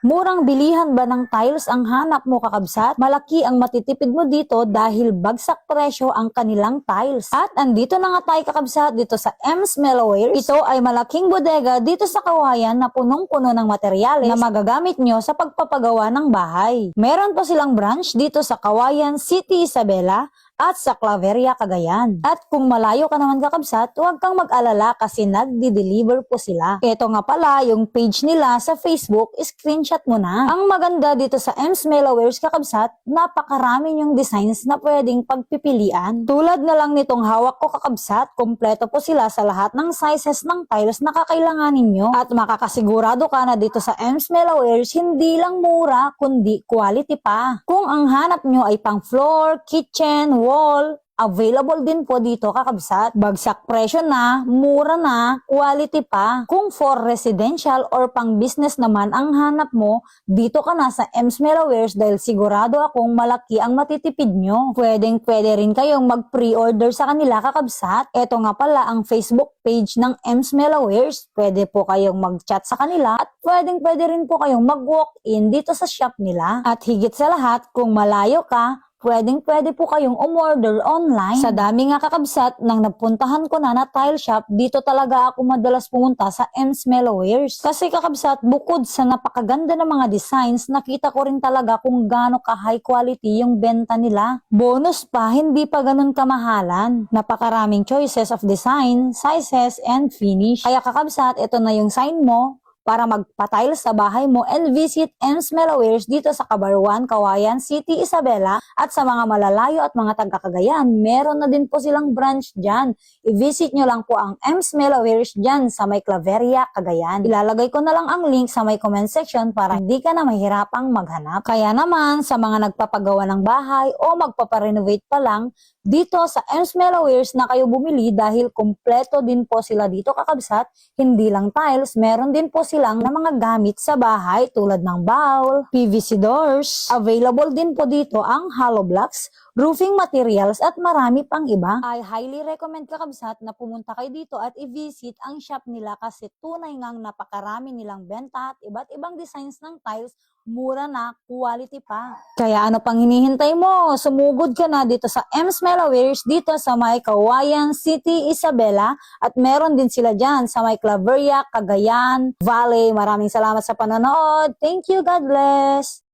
Murang bilihan ba ng tiles ang hanap mo kakabsat? Malaki ang matitipid mo dito dahil bagsak presyo ang kanilang tiles. At andito na nga tayo kakabsat dito sa Ems Mellowwares. Ito ay malaking bodega dito sa Kawayan na punong-puno ng materyales na magagamit nyo sa pagpapagawa ng bahay. Meron po silang branch dito sa Kawayan City, Isabela at sa Claveria, Cagayan. At kung malayo ka naman kakabsat, huwag kang mag-alala kasi nagdi-deliver po sila. Ito nga pala yung page nila sa Facebook, screenshot mo na. Ang maganda dito sa Ems Mellowwares kakabsat, napakarami yung designs na pwedeng pagpipilian. Tulad na lang nitong hawak ko kakabsat, kompleto po sila sa lahat ng sizes ng tiles na kakailanganin nyo. At makakasigurado ka na dito sa Ems Mellowwares, hindi lang mura, kundi quality pa. Kung ang hanap nyo ay pang floor, kitchen, wall, available din po dito kakabsat. Bagsak presyo na, mura na, quality pa. Kung for residential or pang business naman ang hanap mo, dito ka na sa Ems Mellowwares dahil sigurado akong malaki ang matitipid nyo. Pwedeng rin kayong mag-pre-order sa kanila kakabsat. Ito nga pala ang Facebook page ng Ems Mellowwares. Pwede po kayong mag-chat sa kanila at pwede rin po kayong mag-walk-in dito sa shop nila. At higit sa lahat, kung malayo ka, pwede po kayong umorder online. Sa dami nga kakabsat nang napuntahan ko na tile shop, dito talaga ako madalas pumunta sa Ems Mellowwares. Kasi kakabsat, bukod sa napakaganda ng mga designs, nakita ko rin talaga kung gaano ka high quality yung benta nila. Bonus pa, hindi pa ganun kamahalan. Napakaraming choices of design, sizes, and finish. Kaya kakabsat, ito na yung sign mo para magpa-tile sa bahay mo and visit Ems Mellowwares dito sa Cabarwan, Kawayan City, Isabela at sa mga malalayo at mga taga-Cagayan. Meron na din po silang branch dyan. I-visit nyo lang po ang Ems Mellowwares dyan sa may Claveria, Cagayan. Ilalagay ko na lang ang link sa may comment section para hindi ka na mahirapang maghanap. Kaya naman sa mga nagpapagawa ng bahay o magpaparenovate pa lang, dito sa Ems Mellowwares na kayo bumili dahil kompleto din po sila dito kakabsat. Hindi lang tiles, meron din po silang na mga gamit sa bahay tulad ng bowl, PVC doors. Available din po dito ang hollow blocks, roofing materials at marami pang iba. I highly recommend kakabsat na pumunta kayo dito at i-visit ang shop nila kasi tunay ngang napakarami nilang benta at iba't ibang designs ng tiles, mura na, quality pa. Kaya ano pang hinihintay mo? Sumugod ka na dito sa Ems Mellowwares dito sa may Kawayan City, Isabela at meron din sila dyan sa may Claveria, Cagayan Valley. Maraming salamat sa panonood. Thank you. God bless.